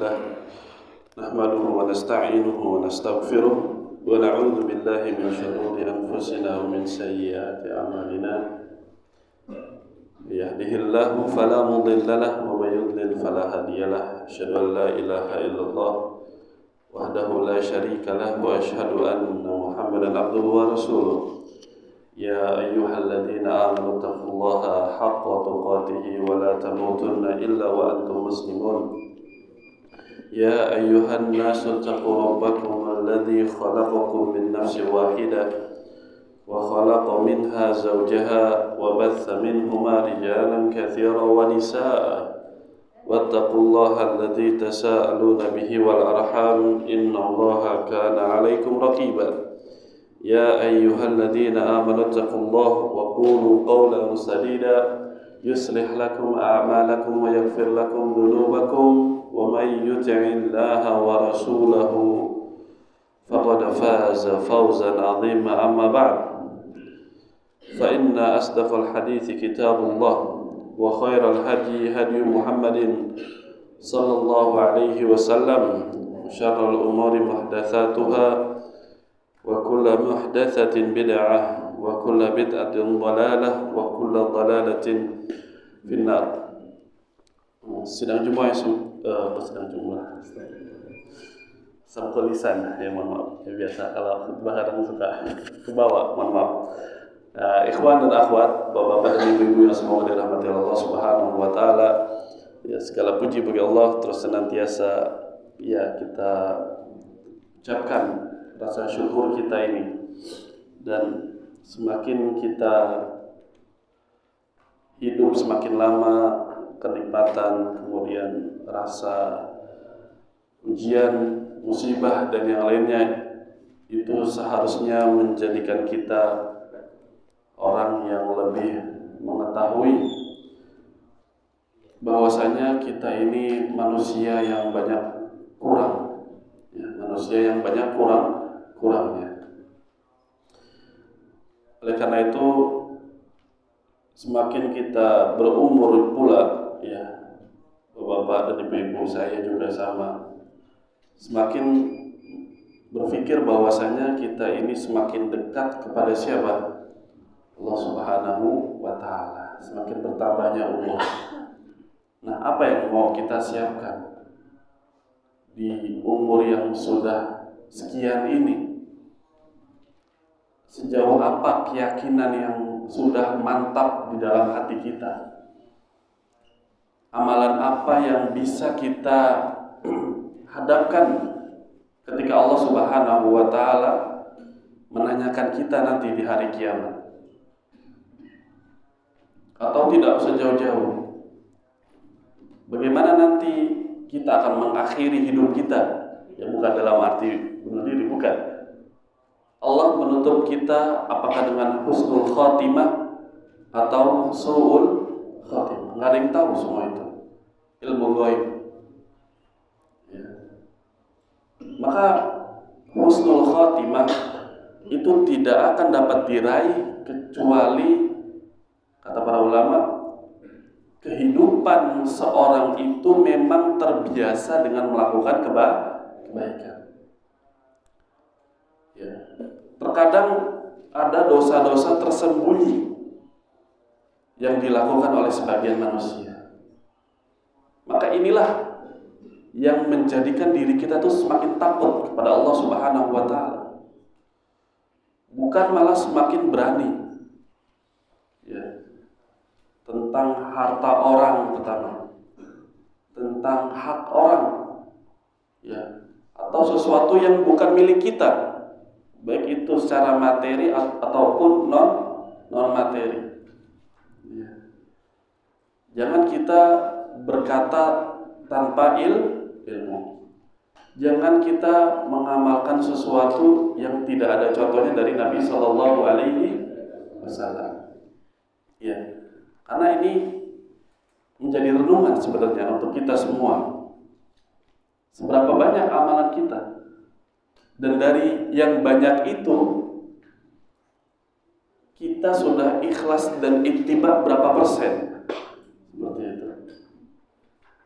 لله نحمده ونستعينه ونستغفره ونعوذ بالله من شرور أنفسنا ومن سيئات أعمالنا يهده الله فلا مضل له ومن يضلل فلا هادي له أشهد أن لا إله إلا الله وحده لا شريك له وأشهد أن محمدا عبده ورسوله يا أيها الذين آمنوا اتقوا الله حق تقاته ولا تموتن إلا وأنتم مسلمون يا أيها الناس اتقوا ربكم الذي خلقكم من نفس واحدة وخلق منها زوجها وبث منهما رجالا كثيرا ونساء واتقوا الله الذي تساءلون به والأرحام إن الله كان عليكم رقيبا يا أيها الذين آمنوا اتقوا الله وقولوا قولا سديدا يصلح لكم أعمالكم ويغفر لكم ذنوبكم ومن يطع الله ورسوله فقد فاز فوزا عظيما أما بعد فإن أصدق الحديث كتاب الله وخير الهدي هدي محمد صلى الله عليه وسلم وشر الأمور محدثاتها وكل محدثة بدعة وكل بدعة ضلالة وكل ضلالة في النار. Sidang Jumat sidang Jumat sabtu lisan mohon maaf biasa kalau khutbah kadang suka kebawa mohon maaf. Ikhwan dan akhwat, bapak-bapak dan ibu-ibu yang semoga dirahmati Allah Subhanahu wa taala. Ya, segala puji bagi Allah, terus senantiasa ya kita ucapkan rasa syukur kita ini, dan semakin kita hidup semakin lama kenikmatan, kemudian rasa ujian, musibah dan yang lainnya itu seharusnya menjadikan kita orang yang lebih mengetahui bahwasanya kita ini manusia yang banyak kurang, ya, manusia yang banyak kurangnya. Oleh karena itu, semakin kita berumur pula, ya, bapak dan ibu-ibu saya juga sama, semakin berpikir bahwasanya kita ini semakin dekat kepada siapa? Allah Subhanahu wa taala. Semakin bertambahnya umur. Nah, apa yang mau kita siapkan di umur yang sudah sekian ini? Sejauh apa keyakinan yang sudah mantap di dalam hati kita? Amalan apa yang bisa kita hadapkan ketika Allah Subhanahu wa taala menanyakan kita nanti di hari kiamat? Atau tidak usah jauh-jauh, bagaimana nanti kita akan mengakhiri hidup kita? Ya, bukan dalam arti bunuh diri, bukan. Allah menutup kita apakah dengan husnul khatimah atau su'ul khatimah? Nggak ada yang tahu semua itu, ilmu gaib. Ya. Maka husnul khatimah itu tidak akan dapat diraih kecuali, kata para ulama, kehidupan seorang itu memang terbiasa dengan melakukan kebaikan. Ya. Terkadang ada dosa-dosa tersembunyi yang dilakukan oleh sebagian manusia. Maka inilah yang menjadikan diri kita tuh semakin takut kepada Allah Subhanahu wa taala. Bukan malah semakin berani. Ya. Tentang harta orang pertama, tentang hak orang, ya, atau sesuatu yang bukan milik kita, baik itu secara materi ataupun non materi. Ya. Jangan kita berkata tanpa ilmu. Jangan kita mengamalkan sesuatu yang tidak ada contohnya dari Nabi Shallallahu Alaihi Wasallam. Ya. Karena ini menjadi renungan sebenarnya untuk kita semua. Seberapa banyak amalan kita, dan dari yang banyak itu kita sudah ikhlas dan ittiba berapa persen? Seperti itu.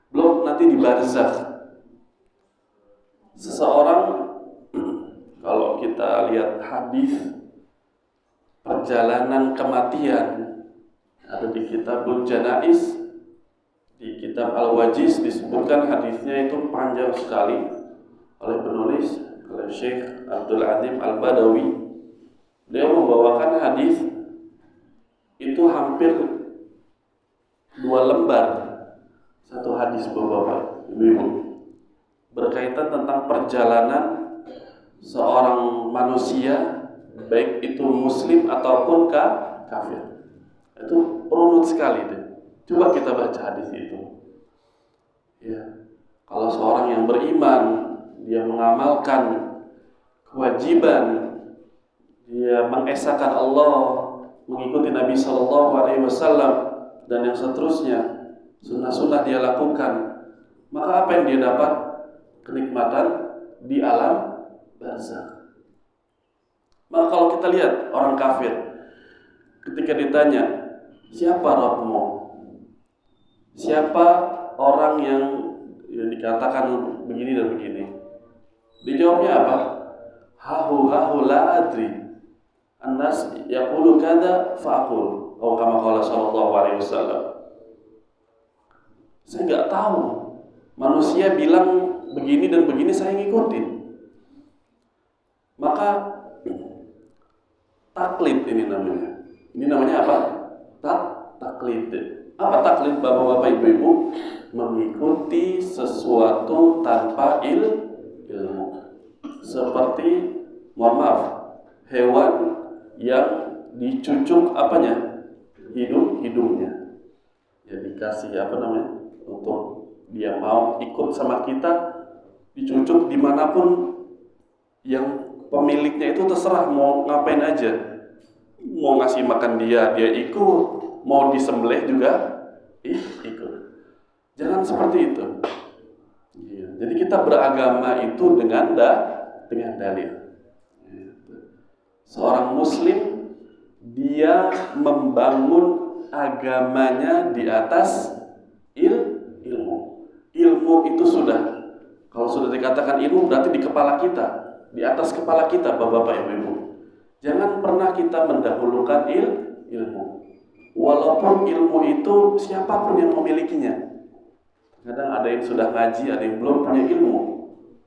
Belum nanti di barzakh, Seseorang, kalau kita lihat hadis perjalanan kematian, ada di Kitabul Janaiz, di kitab Al-Wajiz disebutkan hadisnya itu panjang sekali oleh penulis, oleh Syekh Abdul Azim Al-Badawi. Dia membawakan hadis itu hampir 2 lembar, satu hadis Bapak Ibu, berkaitan tentang perjalanan seorang manusia, baik itu muslim ataupun kafir. Itu runut sekali deh. Coba kita baca hadis itu. Ya. Kalau seorang yang beriman, dia mengamalkan kewajiban, dia mengesahkan Allah, mengikuti Nabi SAW dan yang seterusnya, sunnah-sunnah dia lakukan, maka apa yang dia dapat? Kenikmatan di alam barzakh. Maka kalau kita lihat orang kafir, ketika ditanya, siapa Rabbmu? Siapa orang yang dikatakan begini dan begini? Dijawabnya apa? Hahu la adri. An-nas yaqulu kadza fa'aqul. Atau kama qala sallallahu alaihi wasallam. Saya enggak tahu. Manusia bilang begini dan begini, saya ngikutin. Maka taklid ini namanya. Ini namanya apa? Taklid. Apa taklid, bapak-bapak, ibu-ibu? Mengikuti sesuatu tanpa ilmu. Seperti, mohon maaf, hewan yang dicucuk apanya? Hidungnya. Ya dikasih apa namanya? Untuk dia mau ikut sama kita, dicucuk dimanapun, yang pemiliknya itu terserah mau ngapain aja. Mau ngasih makan dia ikut, mau disembelih juga ikut. Jangan seperti itu. Ya, jadi kita beragama itu dengan dalil. Seorang muslim, dia membangun agamanya di atas ilmu. Ilmu itu sudah, kalau sudah dikatakan ilmu berarti di kepala kita, di atas kepala kita, bapak-bapak, ibu-ibu. Jangan pernah kita mendahulukan ilmu. Walaupun ilmu itu siapapun yang memilikinya. Kadang ada yang sudah ngaji, ada yang belum punya ilmu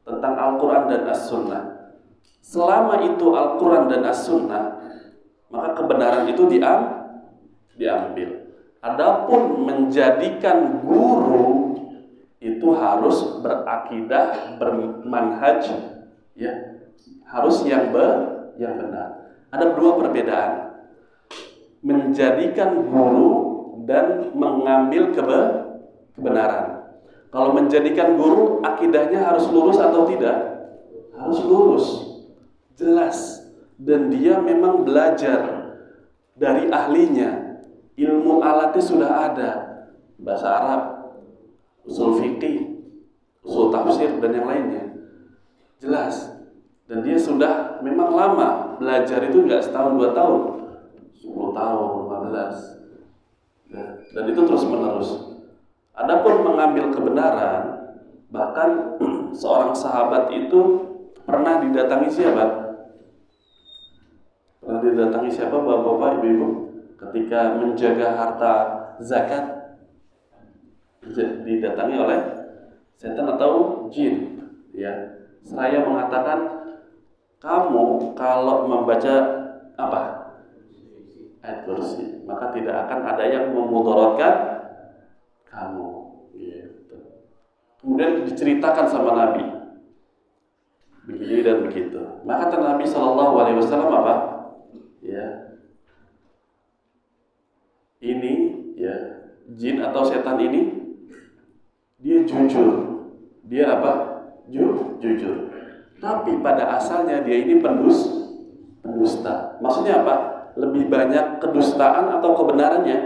tentang Al-Quran dan As-Sunnah. Selama itu Al-Quran dan As-Sunnah, maka kebenaran itu diambil. Adapun menjadikan guru itu harus berakidah, bermanhaj, ya, harus yang benar. Ada 2 perbedaan. Menjadikan guru dan mengambil kebenaran. Kalau menjadikan guru, akidahnya harus lurus atau tidak? Harus lurus, jelas. Dan dia memang belajar dari ahlinya. Ilmu alatnya sudah ada. Bahasa Arab, usul fikih, usul tafsir, dan yang lainnya. Jelas. Dan dia sudah memang lama. Belajar itu enggak setahun 2 tahun, 10 tahun, 15. Dan itu terus menerus. Adapun mengambil kebenaran, bahkan seorang sahabat itu pernah didatangi siapa? Pernah didatangi siapa, bapak-bapak, ibu-ibu? Ketika menjaga harta zakat, didatangi oleh setan atau jin. Ya, saya mengatakan, kamu kalau membaca apa? Ayat kursi, maka tidak akan ada yang memudaratkan kamu. Gitu. Kemudian diceritakan sama Nabi begini dan begitu. Maka kata Nabi SAW apa? Ya, ini ya jin atau setan ini dia jujur. Dia apa? Jujur. Tapi pada asalnya dia ini pendusta. Maksudnya apa? Lebih banyak kedustaan atau kebenarannya?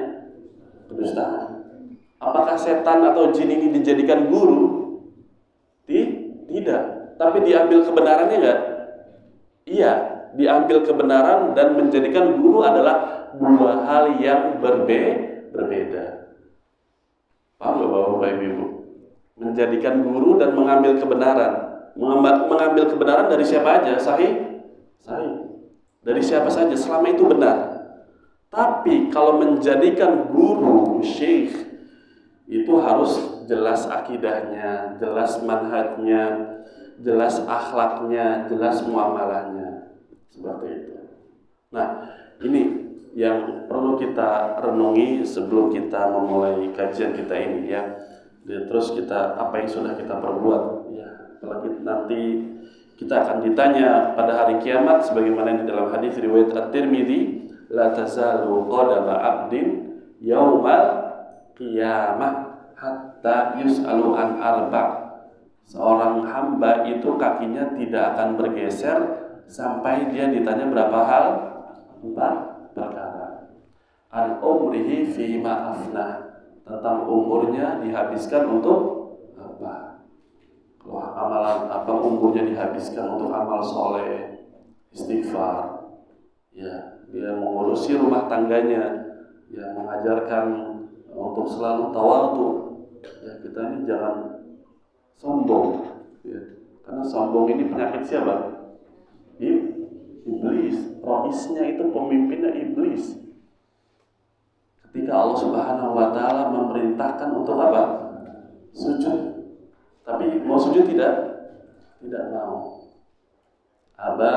Kedustaan. Apakah setan atau jin ini dijadikan guru? Tidak. Tapi diambil kebenarannya enggak? Iya, diambil kebenaran dan menjadikan guru adalah 2 hal yang berbeda. Paham nggak Bapak Ibu? Menjadikan guru dan mengambil kebenaran. mengambil kebenaran dari siapa aja, sahih. Dari siapa saja selama itu benar. Tapi kalau menjadikan guru, syekh, itu harus jelas akidahnya, jelas manhajnya, jelas akhlaknya, jelas muamalahnya. Seperti itu. Nah, ini yang perlu kita renungi sebelum kita memulai kajian kita ini ya. Dan terus kita apa yang sudah kita perbuat ya. Apalagi nanti kita akan ditanya pada hari kiamat sebagaimana di dalam hadis riwayat At-Tirmidzi, la tazalu qadama 'abdin yaumal qiyamah hatta yus'alu an arba'. Seorang hamba itu kakinya tidak akan bergeser sampai dia ditanya berapa hal? 4 perkara. An umrihi fi ma afnah, tentang umurnya dihabiskan untuk apa? Kalau amalan apa umurnya dihabiskan untuk amal soleh, istighfar, ya dia mengurusi rumah tangganya, ya mengajarkan untuk selalu tawadhu. Ya kita ini jangan sombong, ya karena sombong ini penyakit siapa? Iblis. Roisnya itu pemimpinnya iblis. Ketika Allah Subhanahu wa Ta'ala memerintahkan untuk apa? Sujud. Tapi mau sujud tidak? Tidak mau. Aba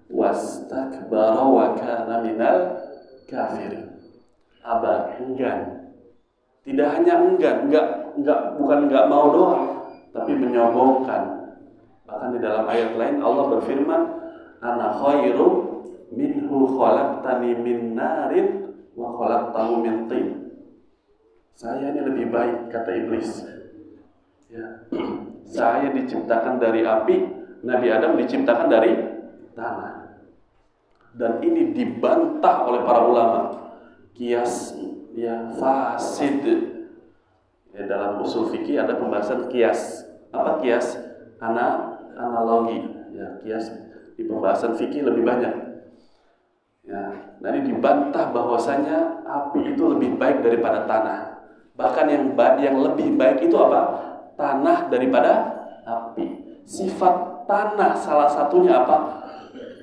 wastakbara wa kana minal kafirin. Aba, enggan. Tidak hanya enggan, bukan enggak mau doang, tapi menyombongkan. Bahkan di dalam ayat lain Allah berfirman, ana khairum minhu khalaqtani min narin wa khalaqtahu min tin. Saya ini lebih baik, kata iblis. Ya. Saya diciptakan dari api, Nabi Adam diciptakan dari tanah. Dan ini dibantah oleh para ulama. Qiyas ya fasid. Ya, dalam usul fikih ada pembahasan qiyas. Apa qiyas? Analogi. Ya, qiyas di pembahasan fikih lebih banyak. Ya, nah ini dibantah bahwasanya api itu lebih baik daripada tanah. Bahkan yang lebih baik itu apa? Tanah daripada api. Sifat tanah salah satunya apa?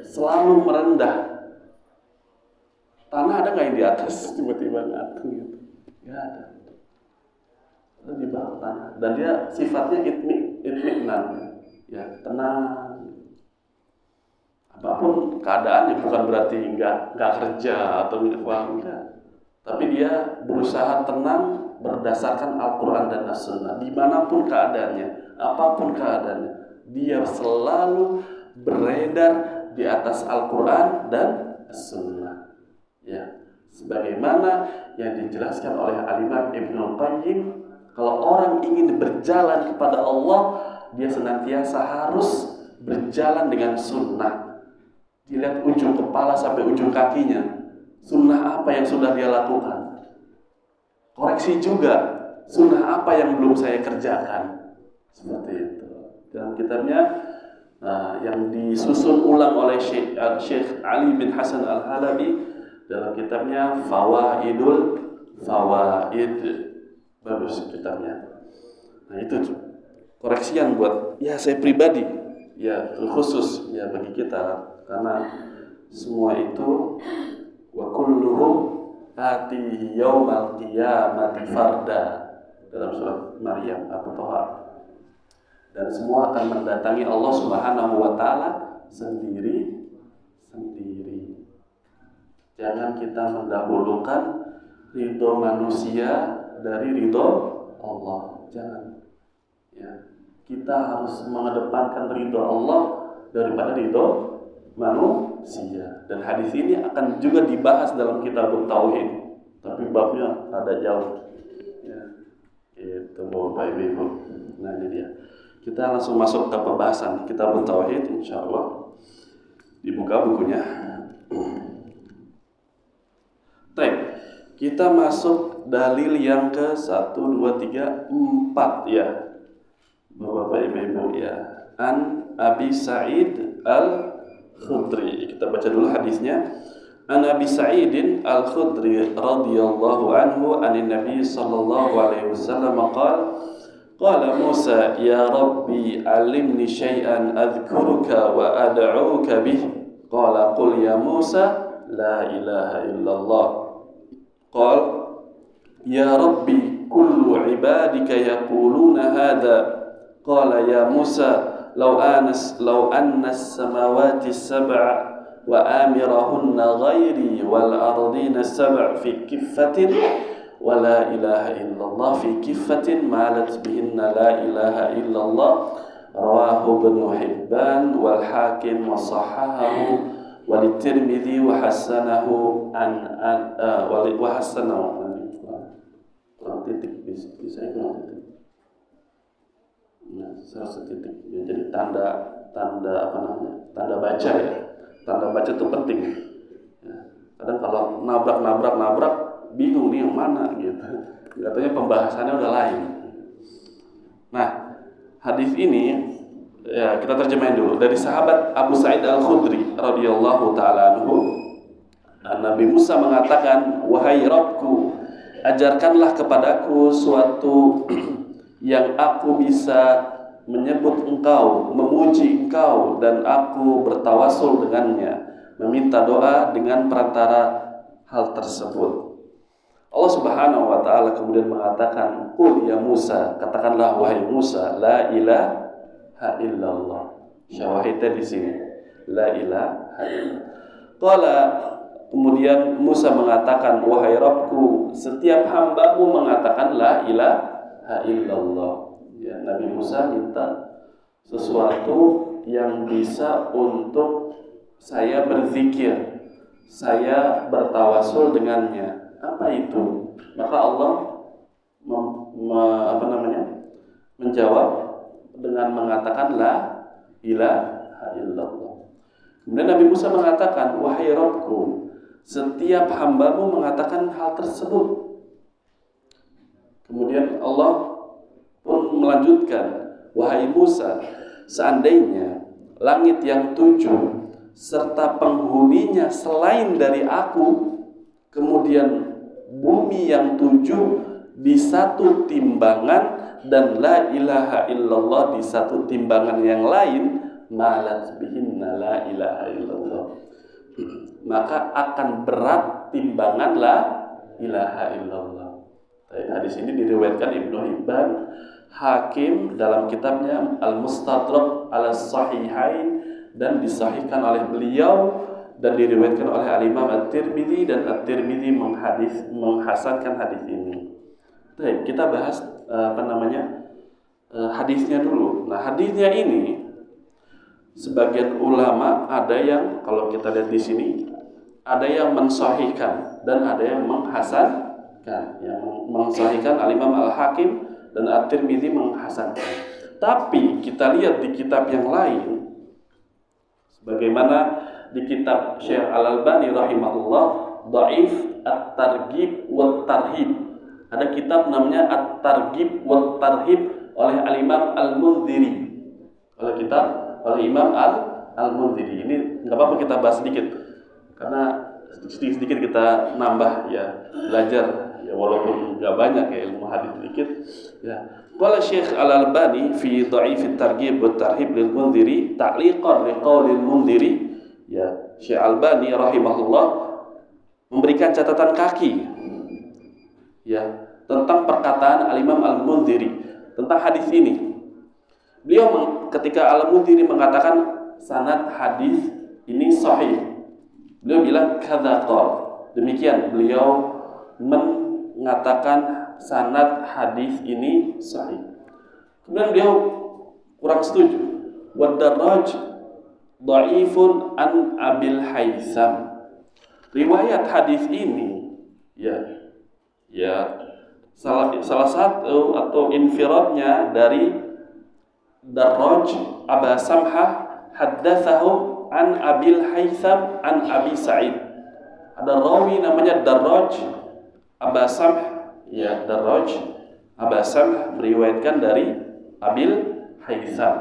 Selalu merendah. Tanah ada nggak yang di atas tiba-tiba ngatung gitu? Nggak ada. Ada di bawah tanah. Dan dia sifatnya itminan, ya tenang. Apapun keadaannya, bukan berarti nggak kerja atau enggak. Tapi dia berusaha tenang berdasarkan Al-Quran dan As-Sunnah. Dimanapun keadaannya, apapun keadaannya, dia selalu beredar di atas Al-Quran dan As-Sunnah. Ya, sebagaimana yang dijelaskan oleh Al-Imam Ibnul Qayyim, kalau orang ingin berjalan kepada Allah, dia senantiasa harus berjalan dengan sunnah. Dilihat ujung kepala sampai ujung kakinya. Sunnah apa yang sudah dia lakukan? Koreksi juga, sunnah apa yang belum saya kerjakan? Seperti itu. Dalam kitabnya yang disusun ulang oleh Syekh Ali bin Hasan Al-Halabi, dalam kitabnya Fawaidul Fawaid. Bagus kitabnya. Nah itu koreksian buat ya saya pribadi, ya khusus ya bagi kita, karena semua itu wa kulluhum atihi yaumal qiyamati farda, dalam surat Maryam At-Taha. Dan semua akan mendatangi Allah Subhanahu wa Ta'ala sendiri. Jangan kita mendahulukan ridho manusia dari ridho Allah. Jangan. Ya. Kita harus mengedepankan ridho Allah daripada ridho manusia. Dan hadis ini akan juga dibahas dalam kitab Tauhid, tapi babnya ada jauh. Ya. Itu Bapak Ibu. Nah ini dia. Kita langsung masuk ke pembahasan kitab Tauhid, insyaallah. Dibuka bukunya. Baik. Kita masuk dalil yang ke 1, 2, 3, 4 ya. Bapak Ibu ya. An Abi Sa'id Al-Khudri. Kita baca dulu hadisnya. An Abi Sa'id Al-Khudri radhiyallahu anhu anin Nabi sallallahu alaihi wasallam qala Qala Musa, ya Rabbi alimni syai'an adhkuruka wa ad'uka bih. Qala qul ya Musa la ilaha illallah. Qala ya Rabbi kullu ibadika yaquluna hadha. Qala ya Musa law anna as-samawati as-sab'a wa amirahunna ghairi wal ardina as-sab' fi kiffatin wa la ilaha illallah fi kiffatin malat bihinna la ilaha illallah. Rawahu Ibnu Hibban wal Hakim wa sahahahu wa Tirmidzi wa hasanahu wa hasanahu. Titik bisa itu. Nah, 100 titik. Ya, jadi tanda apa namanya? Tanda baca ya. Tanda baca itu penting. Ya. Kadang kalau nabrak bingung nih yang mana gitu. Katanya pembahasannya udah lain. Nah, hadis ini ya kita terjemahin dulu dari sahabat Abu Sa'id Al-Khudri radhiyallahu taala anhu. Nabi Musa mengatakan, "Wahai Rabbku, ajarkanlah kepadaku suatu yang aku bisa menyebut engkau, memuji engkau, dan aku bertawasul dengannya, meminta doa dengan perantara hal tersebut." Allah Subhanahu wa ta'ala kemudian mengatakan, "Qul ya Musa," katakanlah wahai Musa, la ilaha illallah. Syawahidnya di sini, la ilaha illallah. Qala, kemudian Musa mengatakan, wahai Rabbku, setiap hambamu mengatakan la ilaha illallah. Ya, Nabi Musa minta sesuatu yang bisa untuk saya berzikir, saya bertawasul dengannya. Apa itu? Maka Allah menjawab dengan mengatakan la ilaha illallah. Kemudian Nabi Musa mengatakan, wahai Rabbku, setiap hambamu mengatakan hal tersebut. Kemudian Allah pun melanjutkan, wahai Musa, seandainya langit yang 7 serta penghuninya selain dari aku, kemudian bumi yang 7 di satu timbangan dan la ilaha illallah di satu timbangan yang lain, malat bihinna la ilaha illallah, maka akan berat timbangan la ilaha illallah. Hadis ini diriwayatkan Ibnu Hibban, Hakim dalam kitabnya Al-Mustadrak ala Sahihain, dan disahihkan oleh beliau dan diriwayatkan oleh Al-Imam At-Tirmidzi, dan At-Tirmidzi menghasankan hadis ini. Baik, kita bahas hadisnya dulu. Nah, hadisnya ini sebagian ulama ada yang, kalau kita lihat di sini, ada yang mensahihkan dan ada yang menghasankan. Yang mensahihkan Al-Imam Al-Hakim dan At-Tirmidzi menghasankan. Tapi kita lihat di kitab yang lain, sebagaimana di kitab Syekh Al-Albani rahimahullah, Dhaif At-Targhib wa Tarhib. Ada kitab namanya At-Targhib wa Tarhib oleh Al-Imam Al-Munziri. Oleh Imam Al-Munziri. Ini enggak apa-apa kita bahas sedikit. Karena sedikit kita nambah ya, belajar ya, walaupun enggak banyak ya ilmu hadis sedikit ya. Qala Syekh Al-Albani fi Dhaif At-Targhib wa Tarhib lil Munziri ta'liqan liqaulil Munziri. Ya, Syekh Albani rahimahullah memberikan catatan kaki ya tentang perkataan Al-Imam Al-Munziri tentang hadis ini. Beliau ketika Al-Munziri mengatakan sanad hadis ini sahih, beliau bilang kadza qala. Demikian beliau mengatakan sanad hadis ini sahih. Kemudian beliau kurang setuju. Wad-Darraj dhaifun an Abil Haitsam. Riwayat hadis ini salah satu atau infiradnya dari Darraj Aba Samhah haddatsahu an Abil Haitsam an Abi Sa'id. Ada rawi namanya Darraj Aba Samh, ya, Darraj Aba Samh meriwayatkan dari Abil Haitsam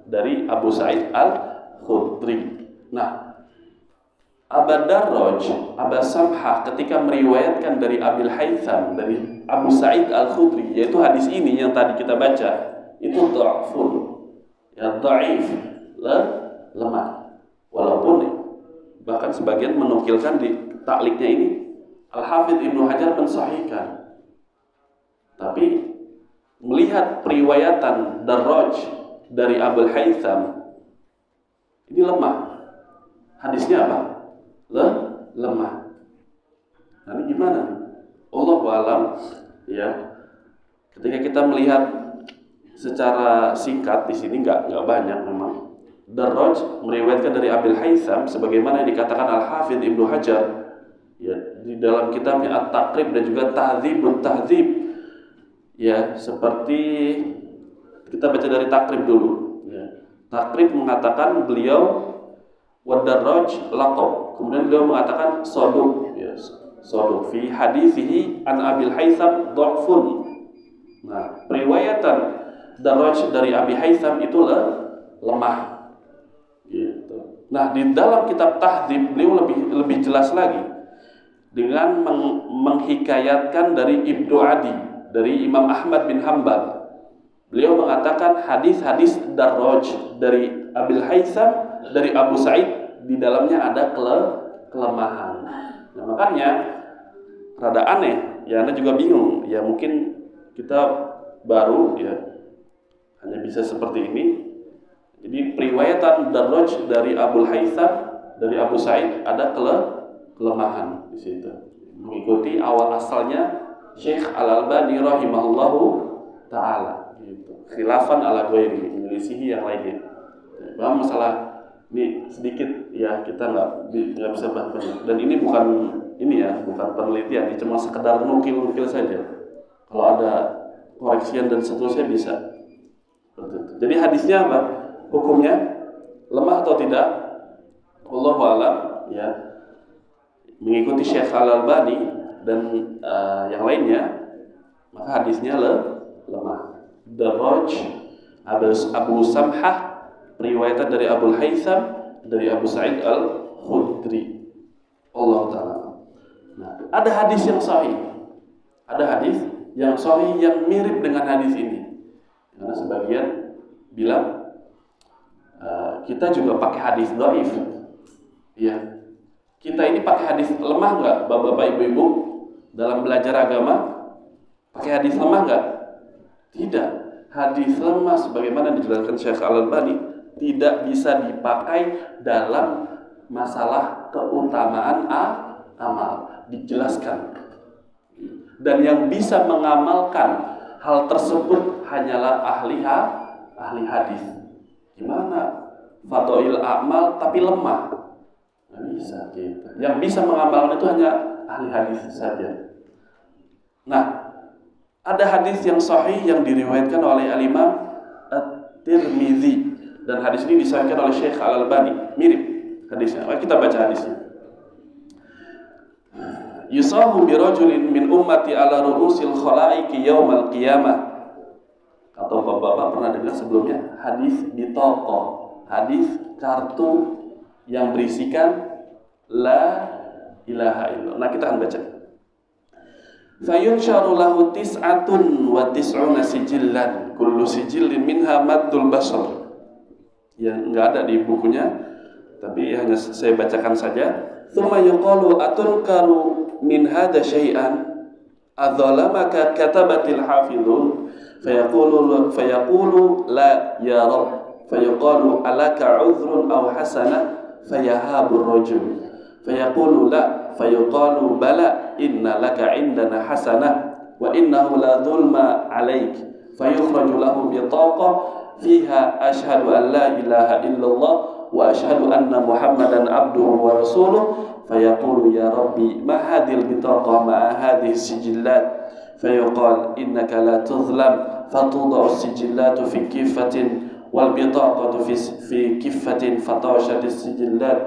dari Abu Sa'id Al-Khudri. Nah, Aba Darraj Aba Samhah ketika meriwayatkan dari Abil Haitsam dari Abu Sa'id Al-Khudri, yaitu hadis ini yang tadi kita baca, itu dha'fun, ya dhaif, lemah. Walaupun bahkan sebagian menukilkan di takliknya ini Al-Hafidz Ibnu Hajar mensahihkan. Tapi melihat periwayatan Darraj dari Abul Haytham ini lemah. Hadisnya apa? Lemah. Nah, ini gimana nih? Allahu a'lam, ya. Ketika kita melihat secara singkat di sini nggak banyak memang. Darraj meriwayatkan dari Abil Haytham sebagaimana yang dikatakan Al-Hafidz Ibnu Hajar ya di dalam kitabnya At-Taqrib dan juga Tahdzibut Tahdzib. Ya, seperti kita baca dari Taqrib dulu ya. Taqrib mengatakan beliau Wad-Darraj laqab. Kemudian beliau mengatakan saduq ya. Saduq fi hadithihi an Abil Haytham dha'fun. Nah, periwayatan Darraj dari Abi Haytham itu lemah. Gitu. Nah, di dalam kitab Tahdzib beliau lebih jelas lagi dengan menghikayatkan dari Ibnu Adi, dari Imam Ahmad bin Hanbal. Beliau mengatakan hadis-hadis Darraj dari Abil Haytham dari Abu Sa'id di dalamnya ada kelemahan. Nah, makanya rada aneh, ya Anda juga bingung. Ya mungkin kita baru ya hanya bisa seperti ini. Jadi periwayatan Darraj dari Abul Haytham dari Abu Sa'id ada kelemahan di situ. Mengikuti awal asalnya Syekh Al-Albani rahimahullahu taala gitu. Khilafan ala ghairi, menyelisihi yang lainnya. Bahwa masalah ini sedikit ya kita nggak bisa bahas banyak. Dan ini bukan penelitian, ini cuma sekedar nukil saja. Kalau ada koreksian dan seterusnya bisa. Jadi hadisnya apa? Hukumnya lemah atau tidak? Wallahu a'lam ya. Mengikuti Syekh Al-Albani dan yang lainnya, maka hadisnya lemah. Darraj Abu Samhah riwayatan dari Abul Haytham dari Abu Sa'id Al-Khudri. Allah taala. Nah, ada hadis yang sahih. Ada hadis yang sahih yang mirip dengan hadis ini. Karena sebagian bilang kita juga pakai hadis dhaif. Ya. Kita ini pakai hadis lemah enggak, Bapak Ibu dalam belajar agama? Pakai hadis lemah enggak? Tidak. Hadis lemah sebagaimana dijelaskan Syekh Al-Albani tidak bisa dipakai dalam masalah keutamaan amal. Dijelaskan. Dan yang bisa mengamalkan hal tersebut hanyalah ahli hadis. Gimana? Fadhail amal tapi lemah. Nggak bisa gitu. Yang bisa mengamalkan itu hanya ahli hadis saja. Nah, ada hadis yang sahih yang diriwayatkan oleh Al-Imam At-Tirmidzi dan hadis ini disahihkan oleh Syekh Al-Albani. Mirip hadisnya. Mari kita baca hadisnya. Yusahu bi rajulin min ummati ala ru'usil khalaiqi yaumal qiyamah. Atau Bapak pernah dengar sebelumnya hadis di toko, hadis kartu yang berisikan la ilaha illallah. Nah, kita akan baca. Fayunsharu lahu tis'atun wa tis'una sijillan kullu sijillin minha maddul basar. Yang enggak ada di bukunya, tapi hanya saya bacakan saja. Tsumma yuqalu atunkaru min hadza syai'an adzalamaka katabatil hafizun fayaqulu la ya rab fayaqalu alaka 'udhrun aw hasanah fayahabu ar-rajul fayaqulu la fayaqalu bala inna laka 'indana hasanah wa innahu la dhulma 'alaik fayukhraju lahu bitaqa fiha ashhadu an la ilaha illallah wa ashhadu anna muhammadan abduhu wa rasuluh fayaqulu ya rabbi ma hadhil bitaqa ma hadhihi sijillat fayaqal innaka la tuzlam fatudau sijillatu fi kifatin wal bitaqatu fi kifatin fatashat sijillat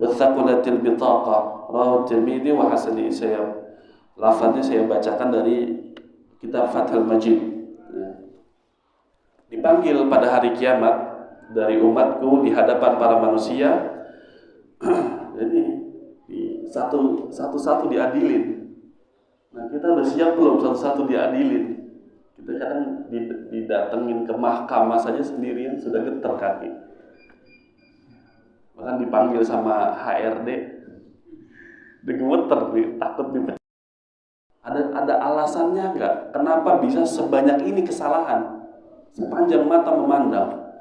wa thaqulatil bitaqa rawahu Tirmidzi wa hasani. Lafaznya saya bacakan dari kitab Fathul Majid. Dipanggil pada hari kiamat dari umatku di hadapan para manusia. Jadi satu-satu diadilin. Nah, kita udah siap belum satu-satu diadilin? Kita kadang didatengin ke mahkamah saja sendirian sudah getar kaki. Bahkan dipanggil sama HRD, gemeter nih, takut dipecat. Ada alasannya nggak? Kenapa bisa sebanyak ini kesalahan? Sepanjang mata memandang.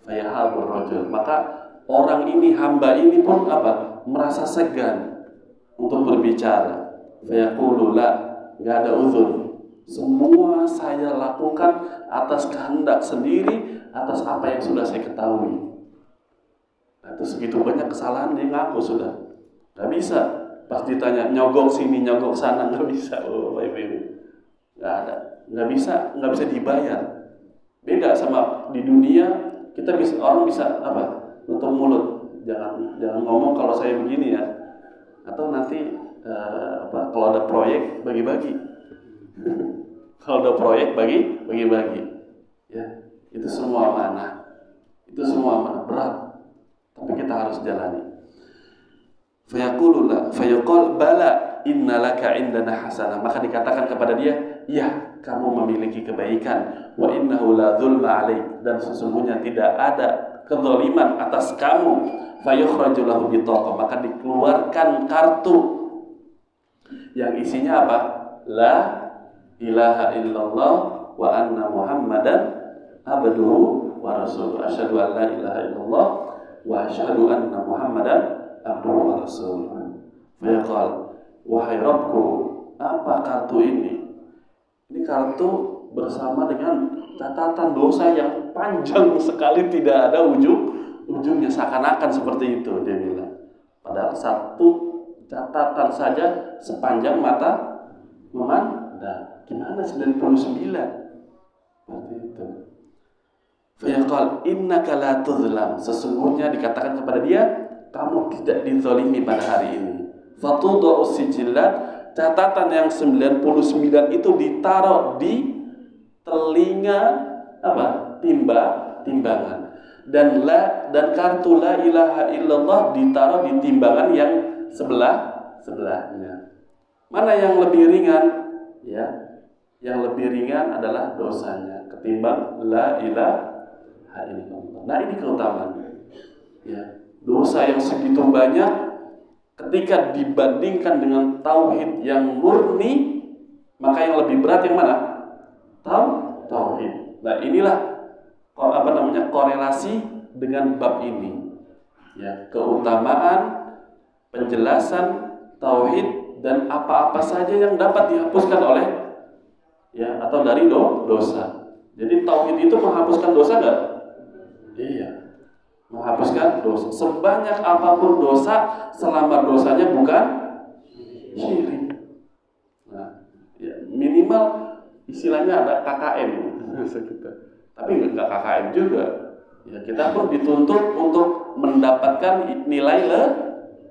Fayahabur rajul. Maka orang ini, hamba ini pun apa? Merasa segan untuk berbicara. Fayaqulu la, nggak ada uzur. Semua saya lakukan atas kehendak sendiri, atas apa yang sudah saya ketahui. Nah, itu segitu banyak kesalahan dia ngaku sudah. Gak bisa. Pas ditanya nyogok sini, nyogok sana, gak bisa. Oh, Ibu. Gak ada. Gak bisa dibayar. Beda sama di dunia, kita bisa, orang bisa apa? Nutup mulut. Jangan ngomong kalau saya begini ya. Atau nanti kalau ada proyek bagi-bagi. Kalau ada proyek bagi-bagi. Ya, itu semua amanah. Itu semua amanah berat. Tapi kita harus jalani. Fayaqulu la, fayaqul bala innalaka indana hasanah. Maka dikatakan kepada dia, ya, kamu memiliki kebaikan. Wa innahu la dzulma alaik, dan sesungguhnya tidak ada kezaliman atas kamu. Fayukhraju lahu bitaqah, maka dikeluarkan kartu yang isinya apa? La ilaha illallah wa anna Muhammadan abduhu wa rasuluh. Asyhadu an la ilaha illallah wa asyhadu anna Muhammadan abduhu wa rasuluh. Fayaqal, wahai Rabbku, apa kartu ini? Ini kartu bersama dengan catatan dosa yang panjang sekali, tidak ada ujungnya, seakan-akan seperti itu dia bilang. Padahal satu catatan saja sepanjang mata memandang. Gimana 99? Seperti itu. Fayaqal innaka la tuzlam, sesungguhnya dikatakan kepada dia, kamu tidak dizalimi pada hari ini. Fatudhu sijillat, catatan yang 99 itu ditaruh di telinga apa? Timbangan. Dan kartu la ilaha illallah ditaruh di timbangan yang sebelahnya. Mana yang lebih ringan? Ya, yang lebih ringan adalah dosanya ketimbang la ilaha illallah. Nah, ini keutamaannya. Ya, dosa yang segitu banyak ketika dibandingkan dengan tauhid yang murni, maka yang lebih berat yang mana? Tauhid. Nah, inilah korelasi dengan bab ini. Ya, keutamaan penjelasan tauhid dan apa-apa saja yang dapat dihapuskan oleh atau dari dosa. Jadi tauhid itu menghapuskan dosa enggak? Iya. Menghapuskan dosa. Sebanyak apapun dosa, selama dosanya bukan syirik. Nah, minimal istilahnya ada KKM. Tapi enggak KKM juga. Ya, kita pun dituntut untuk mendapatkan nilai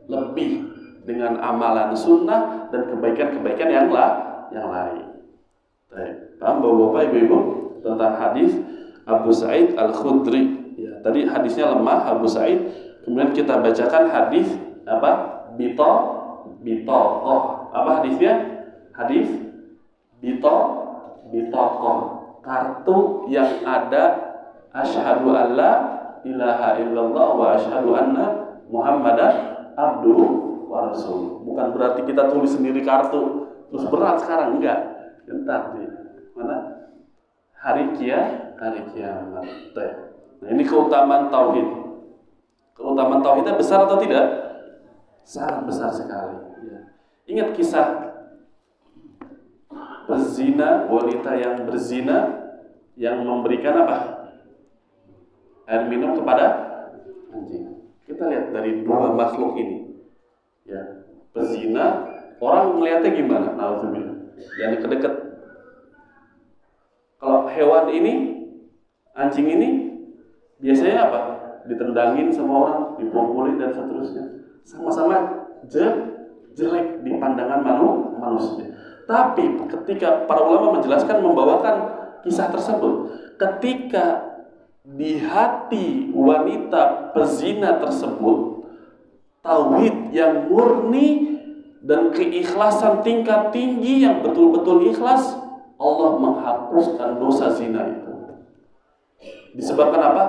lebih dengan amalan sunnah dan kebaikan-kebaikan yang lain. Paham Bapak Ibu tentang hadis Abu Sa'id Al-Khudri? Ya, tadi hadisnya lemah Abu Sa'id. Kemudian kita bacakan hadis apa? Bitoqoh. Apa hadisnya? Hadis bitoqoh. Kartu yang ada asyhadu alla ilaha illallah wa asyhadu anna Muhammadan abduhu wa rasuluh. Bukan berarti kita tulis sendiri kartu terus berat sekarang, enggak. Entar di mana? Hari kiamat. Nah, ini keutamaan tauhid. Keutamaan tauhidnya besar atau tidak? Sangat besar sekali. Ya. Ingat kisah pezina, wanita yang berzina yang memberikan apa? Air minum kepada anjing. Kita lihat dari dua makhluk ini. Ya, pezina, orang melihatnya gimana? Alhamdulillah. Yang dekat-dekat. Kalau hewan ini, anjing ini, biasanya apa? Ditendangin sama orang, dipukulin dan seterusnya. Sama-sama jelek di pandangan manusia. Tapi ketika para ulama menjelaskan, membawakan kisah tersebut, ketika di hati wanita pezina tersebut tauhid yang murni dan keikhlasan tingkat tinggi yang betul-betul ikhlas, Allah menghapuskan dosa zina itu. Disebabkan apa?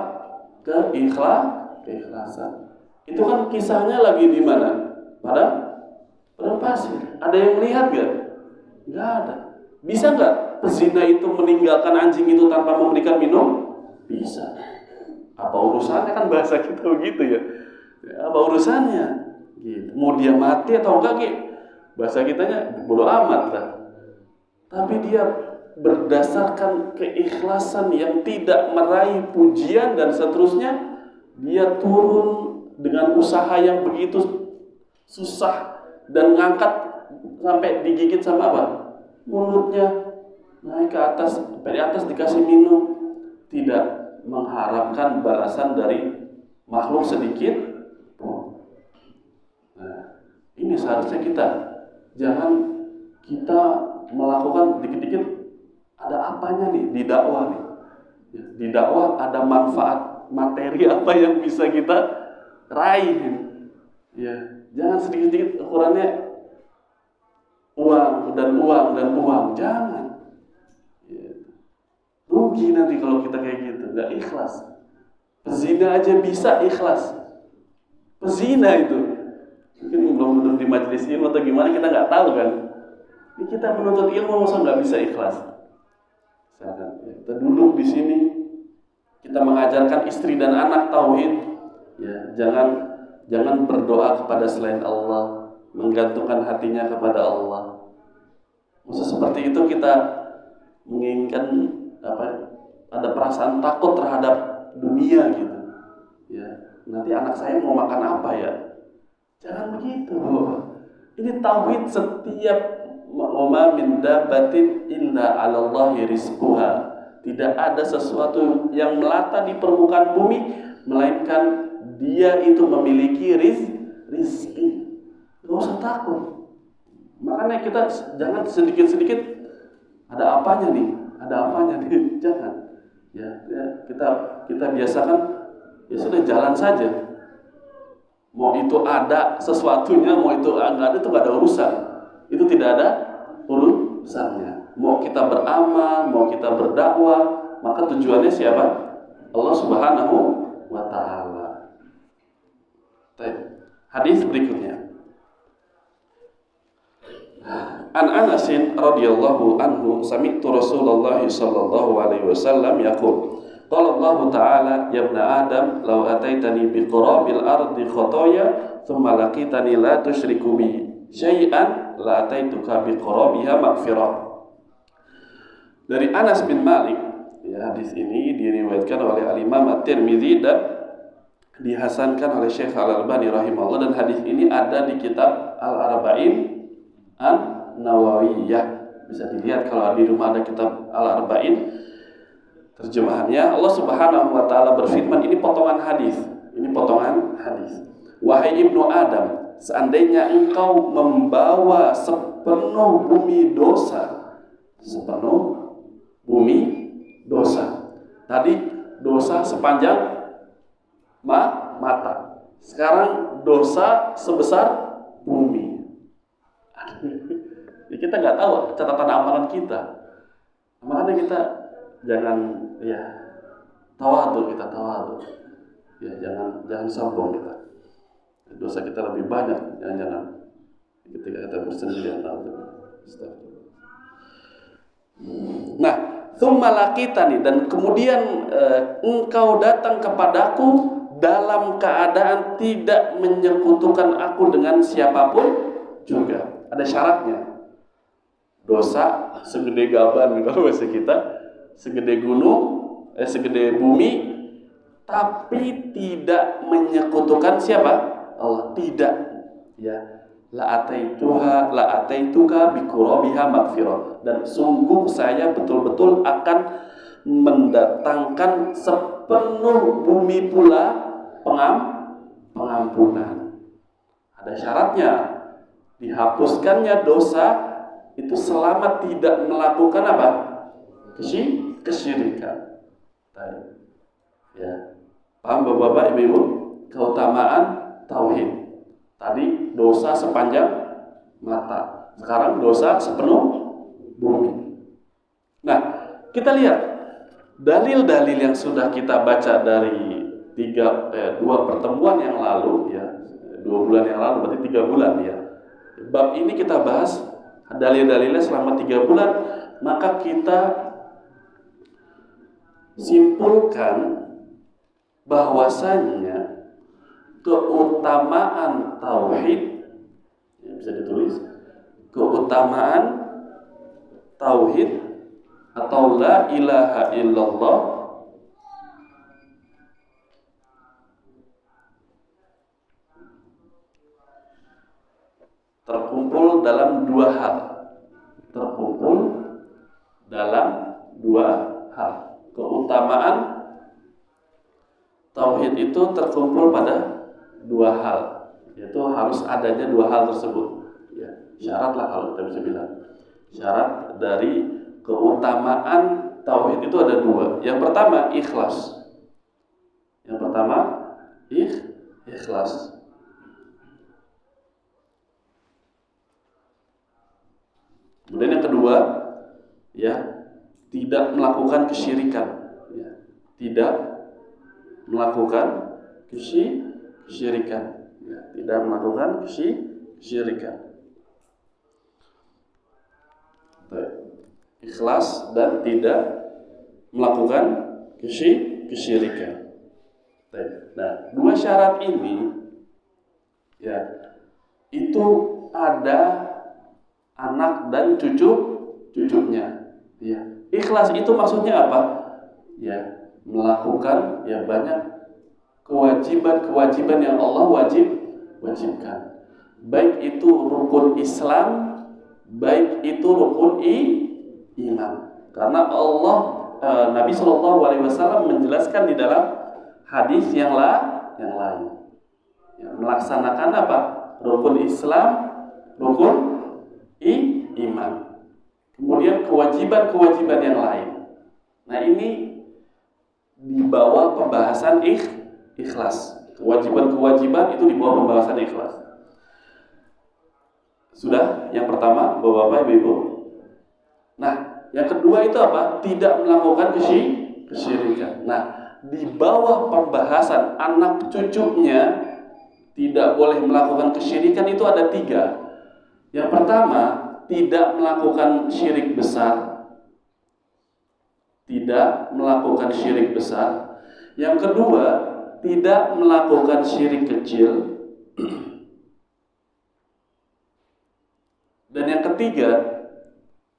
Keikhlasan. Itu kan kisahnya lagi di mana? Pada pasir. Ada yang melihat gak? Gak ada. Bisa gak pezina itu meninggalkan anjing itu tanpa memberikan minum? Bisa. Apa urusannya, kan bahasa kita begitu ya? Apa urusannya? Gitu. Mau dia mati atau enggak gitu? Bahasa kitanya bodo amat lah. Tapi dia berdasarkan keikhlasan yang tidak meraih pujian dan seterusnya, dia turun dengan usaha yang begitu susah dan ngangkat sampai digigit sama apa? Mulutnya, naik ke atas, sampai di atas dikasih minum, tidak mengharapkan balasan dari makhluk sedikit. Nah, ini seharusnya jangan kita melakukan dikit-dikit, ada apanya nih di dakwah nih. Di dakwah ada manfaat materi apa yang bisa kita raih. Ya, jangan sedikit-sedikit ukurannya uang dan uang, jangan. Ya. Rugi nanti kalau kita kayak gitu, nggak ikhlas. Pezina aja bisa ikhlas. Pezina itu mungkin belum duduk di majelis ilmu atau gimana, kita nggak tahu kan. Ini kita menuntut ilmu masa nggak bisa ikhlas? Kita duduk di sini, kita mengajarkan istri dan anak tauhid. Ya, jangan berdoa kepada selain Allah, menggantungkan hatinya kepada Allah. Masa seperti itu kita menginginkan ada perasaan takut terhadap dunia gitu. Ya, nanti anak saya mau makan apa ya? Jangan begitu. Ini tauhid. Setiap wa min dabbatin illa 'alallahi rizquha. Tidak ada sesuatu yang melata di permukaan bumi melainkan dia itu memiliki rizki. Gak usah takut. Makanya kita jangan sedikit-sedikit ada apanya nih, jangan. Ya, kita biasakan, ya sudah, jalan saja. Mau itu ada sesuatunya, mau itu nggak ada, itu nggak ada urusan. Itu tidak ada urusannya. Mau kita beramal, mau kita berdakwah, maka tujuannya siapa? Allah Subhanahu wa Ta'ala. Hadis berikutnya. An Anas radhiyallahu anhu sami'tu Rasulullah sallallahu alaihi wasallam yaqul qala Allah ta'ala ya ibna adam law ataitani bi qurabil ardi khotoya thumma laqitani la tusyriku bi syai'an la ataituka bi qurabiha maghfirah. Dari Anas bin Malik, ya, hadis ini diriwayatkan oleh Al-Imam At-Tirmidzi dan dihasankan oleh Syekh Al-Albani rahimahullah, dan hadis ini ada di kitab Al-Arba'in An-Nawawiyah. Bisa dilihat kalau di rumah ada kitab Al-Arba'in. Terjemahannya, Allah Subhanahu wa Ta'ala berfirman, ini potongan hadis. Wahai ibnu Adam, seandainya engkau membawa sepenuh bumi dosa. Tadi dosa sepanjang mata. Sekarang dosa sebesar bumi. Ya, kita nggak tahu catatan amalan kita. Makanya kita jangan tawadhu. Ya, jangan sombong kita. Dosa kita lebih banyak, jangan ketika kita bersendirian. Nah, tsumma laqitani, dan kemudian engkau datang kepadaku dalam keadaan tidak menyekutukan aku dengan siapapun juga. Ada syaratnya. Dosa segede gaban kalau bahasa kita, segede gunung, segede bumi, tapi tidak menyekutukan siapa? Allah. Tidak. Ya. La ataituka bi qurabiha maghfirah. Dan sungguh saya betul-betul akan mendatangkan sepenuh bumi pula pengampunan. Ada syaratnya. Dihapuskannya dosa itu selama tidak melakukan apa? Kesyirikan. Ya. Paham Bapak-bapak, Ibu-ibu? Keutamaan tauhid. Tadi dosa sepanjang mata. Sekarang dosa sepenuh bumi. kita lihat dalil-dalil yang sudah kita baca dari dua pertemuan yang lalu, ya, 2 bulan yang lalu, berarti 3 bulan ya. Bab ini kita bahas dalil-dalilnya selama 3 bulan, maka kita simpulkan bahwasanya keutamaan tauhid, ya, bisa ditulis, keutamaan tauhid atau la ilaha illallah terkumpul dalam 2 hal. Terkumpul dalam 2 hal. Keutamaan tauhid itu terkumpul pada 2 hal, yaitu harus adanya 2 hal tersebut. Ya, syarat lah kalau kita bisa bilang. Syarat dari keutamaan tauhid itu ada 2. Yang pertama ikhlas. Yang pertama ikhlas. Kemudian yang kedua, ya, tidak melakukan kesyirikan, ya, tidak melakukan kesyirikan, ya, tidak melakukan kesyirikan. Ikhlas dan tidak melakukan kesyirikan. Nah, 2 syarat ini, ya, itu ada anak dan cucunya. Ya. Ikhlas itu maksudnya apa? Ya, melakukan ya banyak kewajiban yang Allah wajibkan. Baik itu rukun Islam, baik itu rukun iman. Karena Allah Nabi SAW menjelaskan di dalam hadis yang lain. Ya, melaksanakan apa? Rukun Islam, rukun iman. Kemudian kewajiban yang lain. Nah, ini di bawah pembahasan ikhlas. Kewajiban itu di bawah pembahasan ikhlas. Sudah yang pertama, Bapak-bapak, Ibu-ibu. Nah, yang kedua itu apa? Tidak melakukan kesyirikan. Nah, di bawah pembahasan anak cucunya tidak boleh melakukan kesyirikan itu ada 3. Yang pertama, tidak melakukan syirik besar. Tidak melakukan syirik besar. Yang kedua, tidak melakukan syirik kecil. Dan yang ketiga,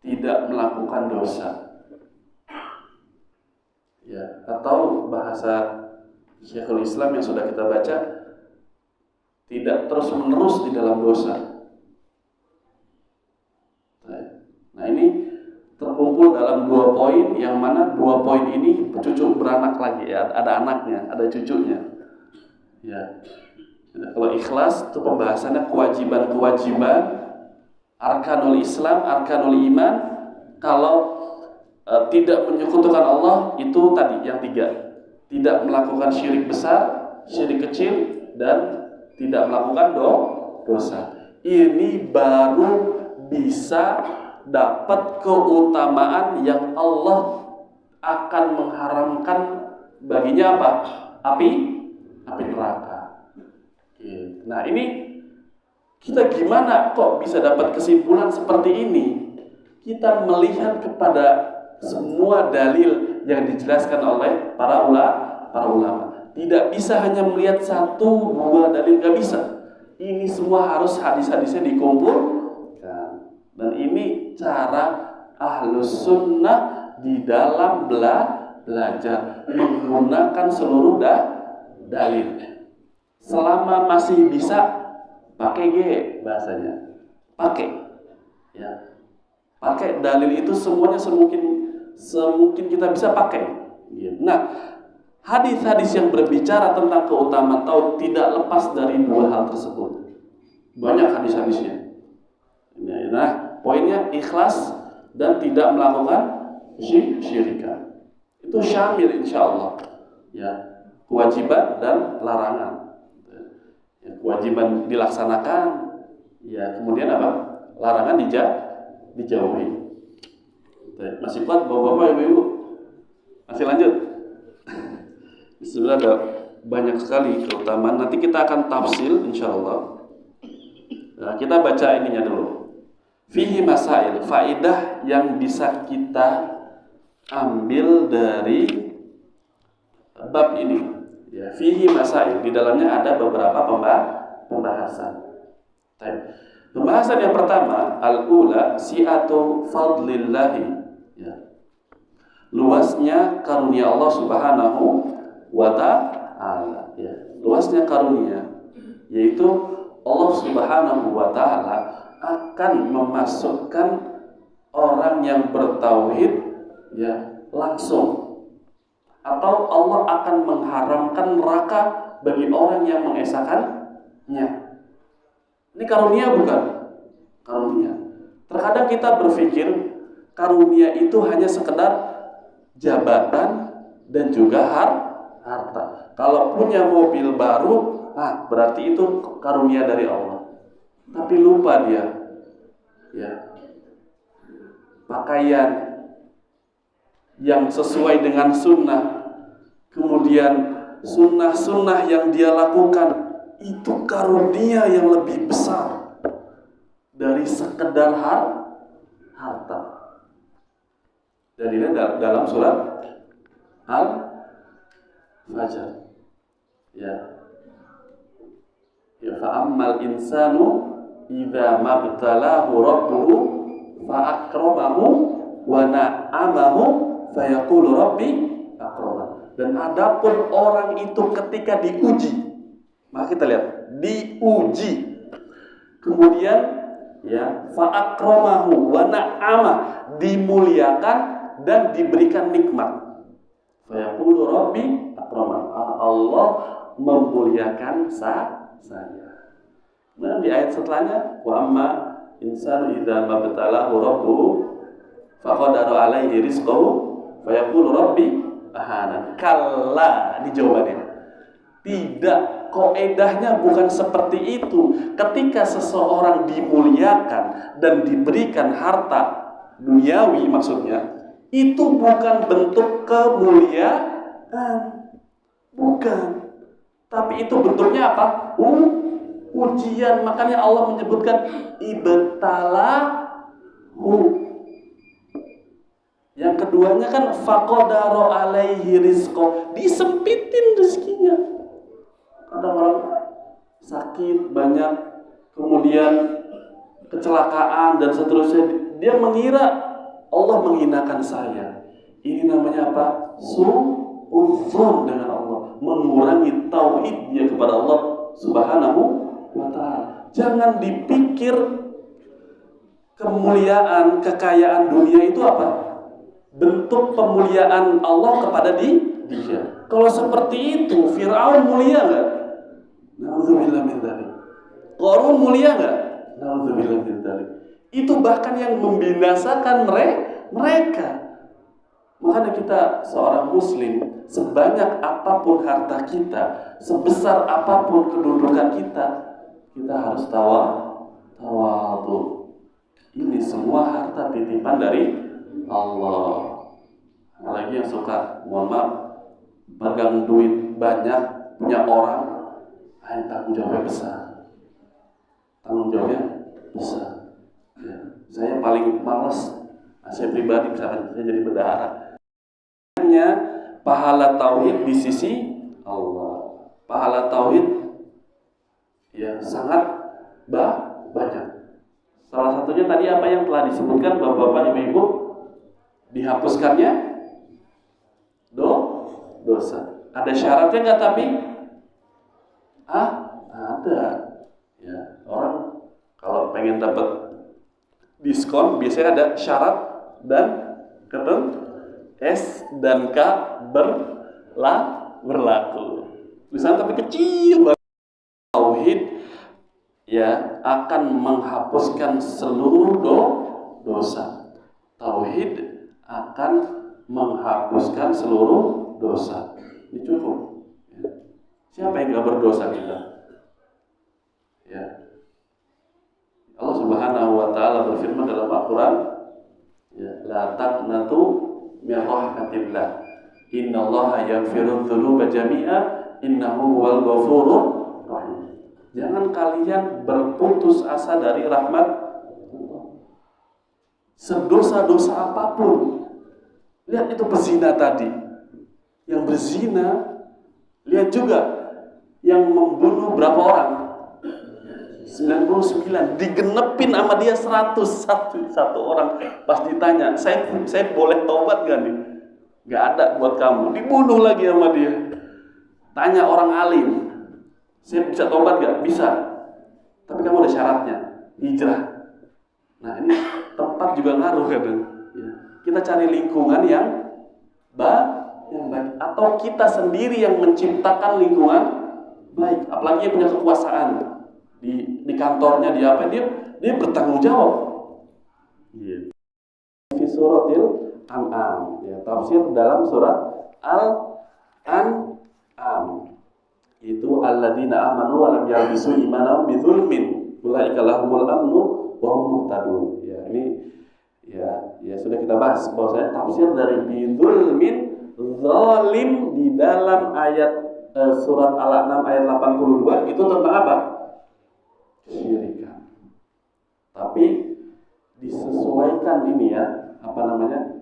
tidak melakukan dosa. Ya, atau bahasa Syekhul Islam yang sudah kita baca, tidak terus-menerus di dalam dosa. Nah, ini terkumpul dalam 2 poin, yang mana 2 poin ini cucu beranak lagi, ya, ada anaknya, ada cucunya. Ya. Kalau ikhlas itu pembahasannya kewajiban, arkanul Islam, arkanul iman. Kalau tidak menyekutukan Allah, itu tadi yang 3. Tidak melakukan syirik besar, syirik kecil, dan tidak melakukan dosa. Ini baru bisa dapat keutamaan yang Allah akan mengharamkan baginya apa? Api neraka. Nah, ini kita gimana kok bisa dapat kesimpulan seperti ini? Kita melihat kepada semua dalil yang dijelaskan oleh para ulama. Tidak bisa hanya melihat 1, 2 dalil, nggak bisa. Ini semua harus hadis-hadisnya dikumpulkan. Dan ini cara Ahlus Sunnah di dalam belajar menggunakan seluruh dalil. Selama masih bisa pakai bahasanya, pakai, ya, pakai dalil itu semuanya semungkin kita bisa pakai. Nah, hadis-hadis yang berbicara tentang keutamaan tauhid tidak lepas dari 2 hal tersebut. Banyak hadis-hadisnya. Nah, poinnya ikhlas dan tidak melakukan syirikan. Itu syamil insyaallah. Ya, kewajiban dan larangan. Ya, kewajiban dilaksanakan, ya, kemudian apa? Larangan dijauhi. Masih kuat bapak-bapak, ibu-ibu? Masih lanjut? Sebenarnya ada banyak sekali keutamaan. Nanti kita akan tafsil insyaallah. Nah, kita baca ininya dulu. Fihi masail, faidah yang bisa kita ambil dari bab ini. Ya, fihi masail, di dalamnya ada beberapa pembahasan. Pembahasan yang pertama, al-ula si'atu fadlillahi. Ya. Luasnya karunia Allah Subhanahu wa ta'ala. Ya. Luasnya karunia, yaitu Allah Subhanahu wa ta'ala akan memasukkan orang yang bertauhid ya langsung, atau Allah akan mengharamkan neraka bagi orang yang mengesakannya. Ini karunia bukan? Karunia. Terkadang kita berpikir karunia itu hanya sekedar jabatan dan juga harta. Kalau punya mobil baru, berarti itu karunia dari Allah. Tapi lupa dia, ya, pakaian yang sesuai dengan sunnah, kemudian sunnah-sunnah yang dia lakukan, itu karunia yang lebih besar dari sekedar harta. Dan ini dalam surat Al-Fajr. Ya. Ya, fa'ammal insanu idza mabtalahu rabbuhu fa'akramahu wa na'amahu fayaqulu rabbi akraman. Dan adapun orang itu ketika diuji, maka kita lihat diuji, kemudian ya fa'akramahu wa na'amah, dimuliakan dan diberikan nikmat. Fayaqulu rabbi akraman, Allah memuliakan saya. Nah, di ayat setelahnya, wa amma insanu idza mabtalahu rabbuhu faqadara alaihi rizqahu fayaqulu rabbi ahana. Kalla, di jawabannya. Tidak, kaidahnya bukan seperti itu. Ketika seseorang dimuliakan dan diberikan harta duniawi, maksudnya itu bukan bentuk kemuliaan, bukan. Tapi itu bentuknya apa? Ujian. Makanya Allah menyebutkan ibtalahu. Yang keduanya kan faqadara alaihi rizqo, disempitin rezekinya. Kadang orang sakit banyak, kemudian kecelakaan dan seterusnya, dia mengira Allah menghinakan saya. Ini namanya apa? Su'udzon dengan Allah, mengurangi tauhidnya kepada Allah Subhanahu wa ta'ala. Jangan dipikir kemuliaan, kekayaan dunia itu apa? Bentuk pemuliaan Allah kepada dia. Kalau seperti itu, Fir'aun mulia nggak? Na'udzubillah min dzalik. Qarun mulia nggak? Na'udzubillah min dzalik. Itu bahkan yang membinasakan mereka. Makanya kita seorang muslim, sebanyak apapun harta kita, sebesar apapun kedudukan kita, kita harus tawadhu. Ini semua harta titipan dari Allah. Apalagi yang suka, mohon maaf, pegang duit banyak, punya orang, tanggung jawabnya besar. Tanggung jawabnya besar. Ya. Saya paling malas, saya pribadi misalkan saya jadi bendahara, hanya pahala tauhid di sisi Allah. Pahala tauhid ya sangat banyak. Salah satunya tadi apa yang telah disebutkan Bapak-bapak, Ibu-ibu, dihapuskannya dosa. Ada syaratnya nggak tapi? Ada. Ya, orang kalau pengen dapat diskon biasanya ada syarat dan ketentuan. S dan K berlaku. Tulisan tapi kecil banget. Tauhid ya akan menghapuskan seluruh dosa. Tauhid akan menghapuskan seluruh dosa. Ini cukup. Siapa yang gak berdosa kita? Ya. Allah Subhanahu wa ta'ala berfirman dalam Al-Quran, ya, la taqnatu min rahmatillah. Innallaha yaghfiru dzunuba jami'a innahu huwal ghafurur rahim. Jangan kalian berputus asa dari rahmat Allah. Sedosa-dosa apapun. Lihat itu pezina tadi. Yang berzina, lihat juga yang membunuh berapa orang? 99, digenepin sama dia 101 orang. Pas ditanya, saya boleh taubat gak nih? Gak ada buat kamu. Dibunuh lagi sama dia. Tanya orang alim, saya bisa taubat gak? Bisa. Tapi kamu ada syaratnya, hijrah. Nah ini tempat juga ngaruh kan? Ya. Kita cari lingkungan yang baik, atau kita sendiri yang menciptakan lingkungan baik. Apalagi yang punya kekuasaan di kantornya, dia bertanggung jawab. Di suratil An'am, ya, tafsir dalam surat Al-An'am itu alladzina amanu wa lam yalbisu imanahum bidzulmin ulaika lahumul amnu wa hum muhtadun. Ya, ini ya sudah kita bahas bahwasanya tafsir dari bidzulmin, zalim, di dalam ayat surat Al-An'am ayat 82 itu tentang apa? Kesyirikan. Tapi disesuaikan ini ya,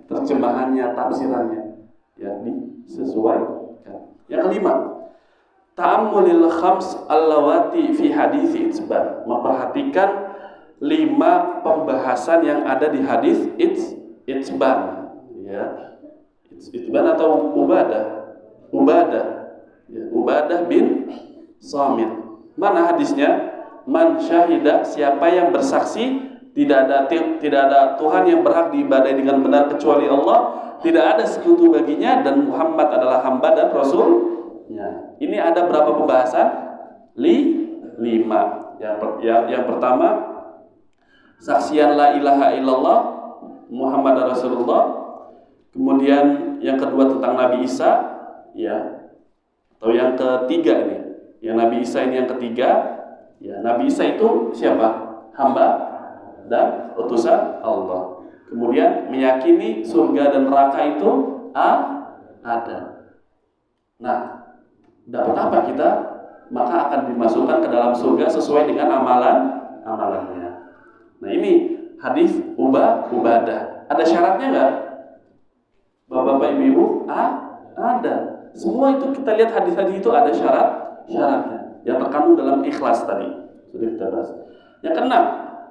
terjemahannya, tafsirannya ya, disesuaikan. Yang kelima, ta'ammulil khams allawati fi hadits itsban, memperhatikan 5 pembahasan yang ada di hadis itsban, ya. Itsban atau Ubadah bin Samit. Mana hadisnya? Man syahida, siapa yang bersaksi tidak ada Tuhan yang berhak diibadahi dengan benar kecuali Allah, tidak ada sekutu baginya, dan Muhammad adalah hamba dan rasulnya. Ini ada berapa pembahasan? 5. Yang pertama, saksian la ilaha illallah Muhammad Rasulullah. Kemudian yang kedua tentang Nabi Isa, ya. Atau yang ketiga ini, yang Nabi Isa ini yang ketiga, ya. Nabi Isa itu siapa? Hamba dan utusan Allah. Kemudian meyakini surga dan neraka itu ada. Nah, dapat apa kita? Maka akan dimasukkan ke dalam surga sesuai dengan amalannya. Nah, ini hadis Ubadah. Ada syaratnya enggak? Bapak-bapak, ibu-ibu, ada. Semua itu kita lihat hadis-hadis itu ada syaratnya. Yang terkandung dalam ikhlas tadi sudah kita bahas. Yang keenam,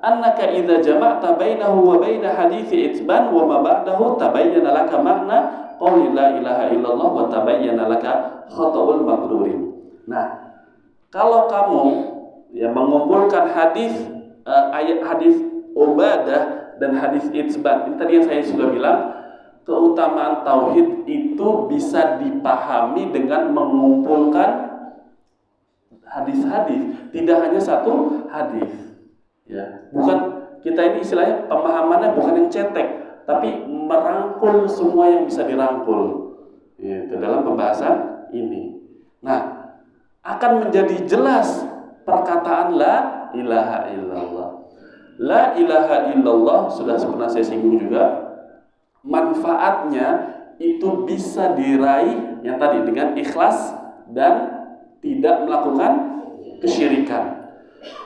annaka idza jama'ta bainahu wa baina hadithi itsban wa ma ba'dahu tabayyana laka makna qouli la ilaha illallah wa tabayyana laka khata'ul maghrurin. Nah, kalau kamu mengumpulkan hadis Ubadah dan hadis itsban, ini tadi yang saya sudah bilang, keutamaan tauhid itu bisa dipahami dengan mengumpulkan hadis-hadis, tidak hanya satu hadis. Ya, bukan kita ini istilahnya pemahamannya bukan yang cetek, tapi merangkul semua yang bisa dirangkul. Ya, itu dalam pembahasan ini. Nah, akan menjadi jelas perkataan la ilaha illallah. La ilaha illallah sudah pernah saya singgung juga. Manfaatnya itu bisa diraih yang tadi dengan ikhlas dan tidak melakukan kesyirikan.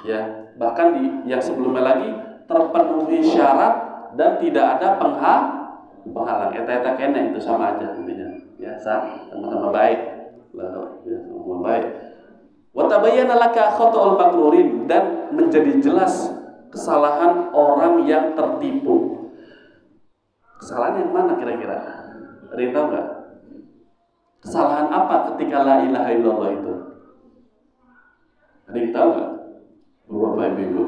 Ya, bahkan yang sebelumnya lagi terpenuhi syarat dan tidak ada penghalang. Eta kene itu sama aja intinya. Ya, sama-sama baik. Ya, sama baik. Wa tabayyana laka khata'ul maghrurin, dan menjadi jelas kesalahan orang yang tertipu. Kesalahan yang mana kira-kira? Ada yang tahu nggak? Kesalahan apa ketika la ilaha illallah itu? Ada yang tahu nggak? Bapak Ibu,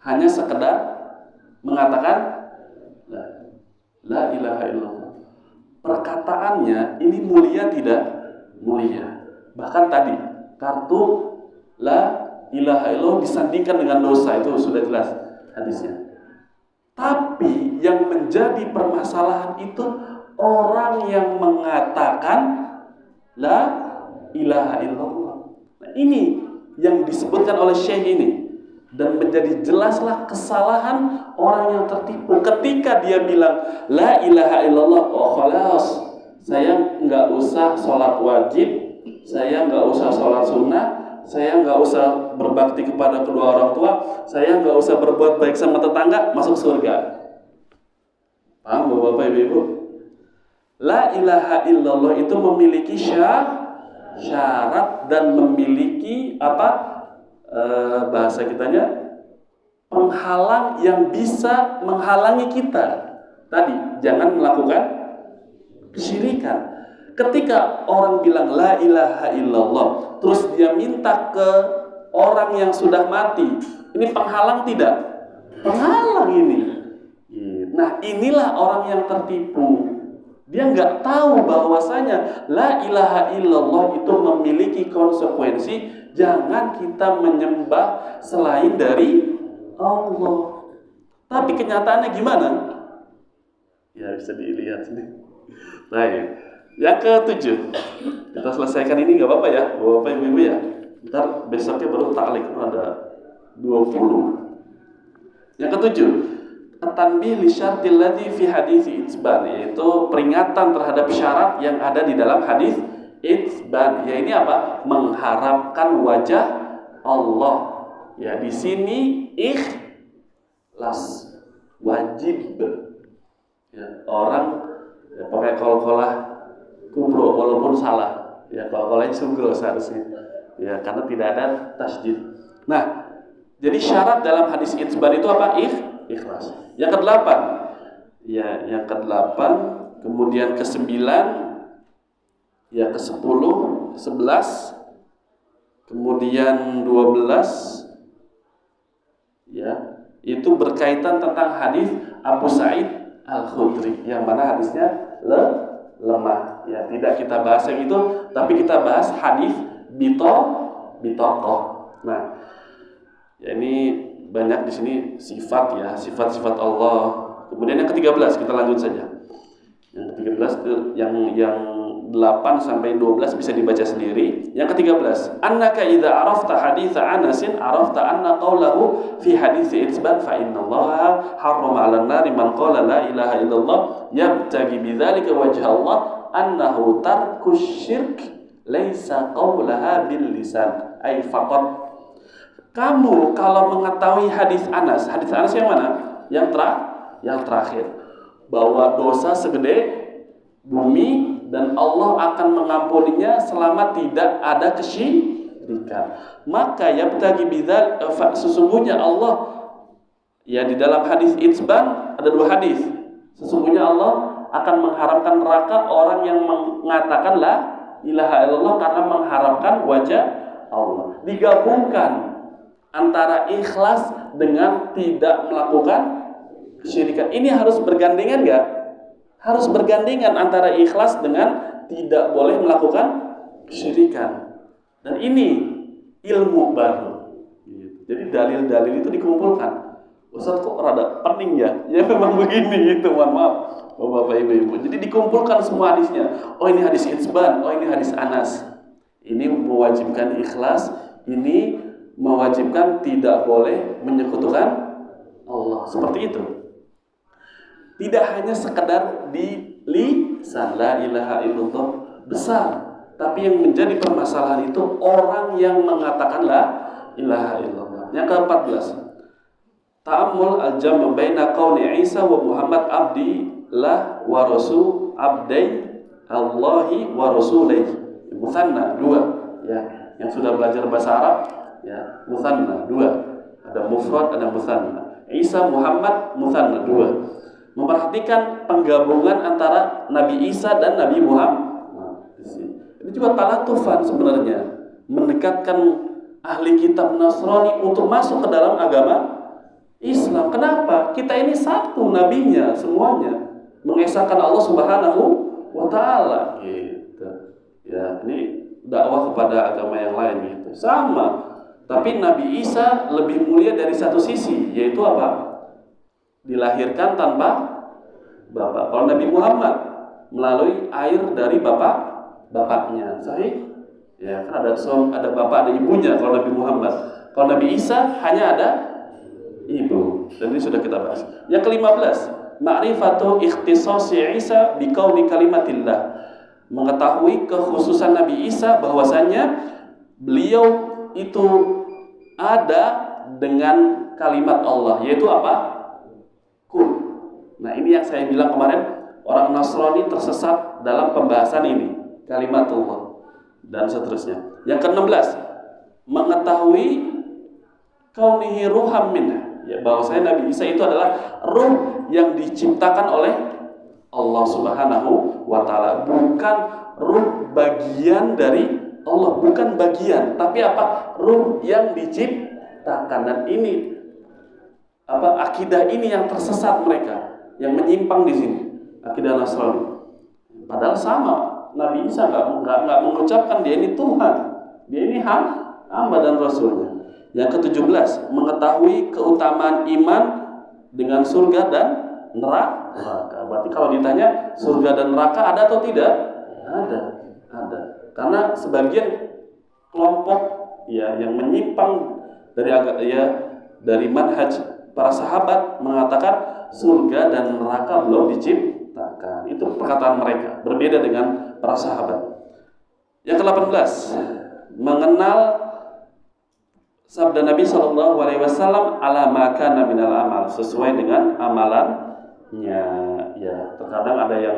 hanya sekedar mengatakan la ilaha illallah. Perkataannya ini mulia tidak? Mulia. Bahkan tadi kartu la ilaha illallah disandingkan dengan dosa, itu sudah jelas hadisnya. Tapi yang menjadi permasalahan itu orang yang mengatakan la ilaha illallah. Nah, ini yang disebutkan oleh Syekh ini. Dan menjadi jelaslah kesalahan orang yang tertipu ketika dia bilang la ilaha illallah, oh khalas, saya nggak usah sholat wajib, saya nggak usah sholat sunnah, saya nggak usah berbakti kepada kedua orang tua, saya nggak usah berbuat baik sama tetangga, masuk surga. Paham Bapak Ibu? La ilaha illallah itu memiliki syarat dan memiliki bahasa kitanya penghalang yang bisa menghalangi kita. Tadi jangan melakukan kesyirikan. Ketika orang bilang la ilaha illallah, terus dia minta ke orang yang sudah mati, ini penghalang tidak? Penghalang ini. Nah, inilah orang yang tertipu. Dia nggak tahu bahwasanya la ilaha illallah itu memiliki konsekuensi. Jangan kita menyembah selain dari Allah. Tapi kenyataannya gimana? Ya bisa dilihat sini. Baik. Yang ke-7. Kita selesaikan ini nggak apa-apa ya, Bapak Ibu ya. Ntar besoknya baru ta'liq ada 20. Yang ke-7. At-tanbih li syartil ladzi fi hadits itsban, yaitu peringatan terhadap syarat yang ada di dalam hadis itsban. Ya ini apa? Mengharapkan wajah Allah. Ya di sini ikhlas wajib. Ya, orang ya, pakai kol-kolah kubro walaupun salah. Ya kol-kolahnya sugro seharusnya. Ya karena tidak ada tasydid. Nah, jadi syarat dalam hadis itsban itu apa? Ikhlas. Yang ke-8. Ya, yang ke-8, kemudian ke-9, ya ke-10, 11, kemudian 12. Ya, itu berkaitan tentang hadis Abu Sa'id Al-Khudri yang mana hadisnya lemah. Ya, tidak kita bahas yang itu, tapi kita bahas hadis bitoqoh. Nah, ya ini banyak di sini sifat ya, sifat-sifat Allah. Kemudian yang ke-13 kita lanjut saja. Yang ke-13 itu yang 8 sampai 12 bisa dibaca sendiri. Yang ke-13, annaka idza arafta haditsa Anasin arafta anna qawlahu fi haditsi itsban fa innallaha harrama 'alan nari man qala la ilaha illallah yabtaghi bidzalika wajha Allah annahu tarkus syirk laisa qawlaha bil lisan ay faqat. Kamu kalau mengetahui hadis Anas yang mana? Yang terakhir, bahwa dosa segede bumi dan Allah akan mengampuninya selama tidak ada kesyirikan. Maka yabtaghi bidzal, sesungguhnya Allah ya di dalam hadis itsban ada 2 hadis. Sesungguhnya Allah akan mengharamkan neraka orang yang mengatakan la ilaha illallah karena mengharapkan wajah Allah. Digabungkan antara ikhlas dengan tidak melakukan kesyirikan. Ini harus bergandengan enggak? Harus bergandengan antara ikhlas dengan tidak boleh melakukan kesyirikan. Dan ini ilmu baru. Jadi dalil-dalil itu dikumpulkan. Ustaz kok rada pening ya? Ya memang begini gitu, mohon maaf Bapak Ibu. Jadi dikumpulkan semua hadisnya. Oh ini hadis itsban, oh ini hadis Anas. Ini mewajibkan ikhlas, ini mewajibkan tidak boleh menyekutukan Allah. Seperti itu. Tidak hanya sekedar di lisan la ilaha illallah besar, tapi yang menjadi permasalahan itu orang yang mengatakan la ilaha illallah. Yang ke-14, ta'ammul al-jam' baina qauli Isa wa Muhammad abdillah wa rasul abdai Allahi wa rasulihi. Mutsanna 2 ya. Yang sudah belajar bahasa Arab ya, mutsanna 2. Ada mufrad, ada mutsanna. Isa Muhammad mutsanna 2. Memperhatikan penggabungan antara Nabi Isa dan Nabi Muhammad. Ini juga talatufan sebenarnya, mendekatkan ahli kitab Nasrani untuk masuk ke dalam agama Islam. Kenapa? Kita ini satu nabinya semuanya, mengesahkan Allah Subhanahu wa taala gitu. Ya, ini dakwah kepada agama yang lain gitu. Sama. Tapi Nabi Isa lebih mulia dari satu sisi, yaitu apa? Dilahirkan tanpa bapak. Kalau Nabi Muhammad melalui air dari bapaknya. Sahih? Ya, kan ada bapak, ada ibunya kalau Nabi Muhammad. Kalau Nabi Isa hanya ada ibu. Dan ini sudah kita bahas. Yang ke-15, ma'rifatu ikhtisasi Isa biqauli kalimatillah. Mengetahui kekhususan Nabi Isa bahwasanya beliau itu ada dengan kalimat Allah, yaitu apa? Kun. Nah, ini yang saya bilang kemarin, orang Nasrani tersesat dalam pembahasan ini, kalimat Allah dan seterusnya. Yang ke-16, mengetahui kaunihi ruham minna, ya, bahwasanya Nabi Isa itu adalah ruh yang diciptakan oleh Allah Subhanahu wa taala, bukan ruh bagian dari Allah, bukan bagian, tapi apa? Ruh yang diciptakan. Dan ini akidah ini yang tersesat mereka, yang menyimpang di sini, akidah Nasrani. Padahal sama, Nabi Isa nggak mengucapkan dia ini Tuhan, dia ini hamba dan Rasulnya. Yang ke-17, mengetahui keutamaan iman dengan surga dan neraka. Berarti kalau ditanya surga dan neraka ada atau tidak? Ada. Karena sebagian kelompok ya yang menyimpang dari manhaj para sahabat mengatakan surga dan neraka belum diciptakan. Itu perkataan mereka, berbeda dengan para sahabat. Yang ke-18, mengenal sabda Nabi SAW ala ma kana minal amal, sesuai dengan amalannya. Ya, terkadang ada yang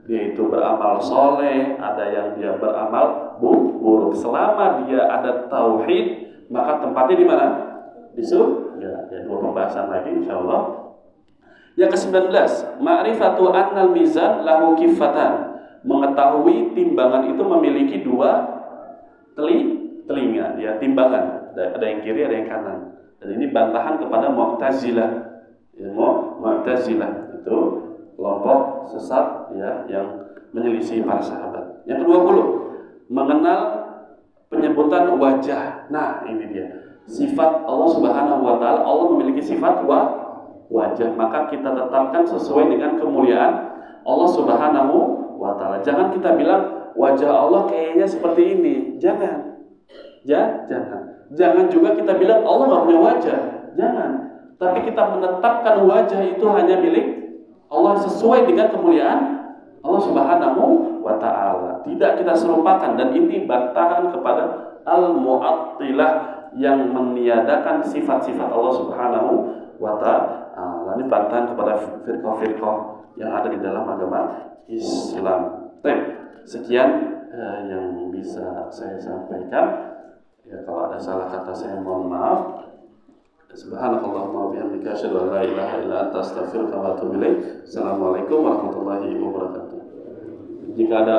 dia itu beramal soleh, ada yang dia beramal buruk. Selama dia ada tauhid, maka tempatnya di mana? Di surga. Ya, dua pembahasan lagi insyaallah. Yang ke-19, ma'rifatu annal mizan lahu kifatan. Mengetahui timbangan itu memiliki dua telinga, ya, timbangan. Ada yang kiri, ada yang kanan. Dan ini bantahan kepada Mu'tazilah. Ya, Mu'tazilah itu kelompok sesat ya yang menyelisih para sahabat. Yang ke-20, mengenal penyebutan wajah. Nah, ini dia. Sifat Allah Subhanahu wa taala, Allah memiliki sifat wajah, maka kita tetapkan sesuai dengan kemuliaan Allah Subhanahu wa taala. Jangan kita bilang wajah Allah kayaknya seperti ini. Jangan. Jangan juga kita bilang Allah nggak punya wajah. Jangan. Tapi kita menetapkan wajah itu hanya milik Allah sesuai dengan kemuliaan Allah Subhanahu wa taala. Tidak kita serupakan, dan ini bantahan kepada al-mu'attilah yang meniadakan sifat-sifat Allah Subhanahu wa taala. Ini bantahan kepada firqah-firqah yang ada di dalam agama Islam. Sekian yang bisa saya sampaikan. Ya, kalau ada salah kata saya mohon maaf. Subhanakallahumma wa bihamdika asyhadu an la ilaha illa anta astaghfiruka wa atubu ilaik. Assalamualaikum warahmatullahi wabarakatuh. Jika ada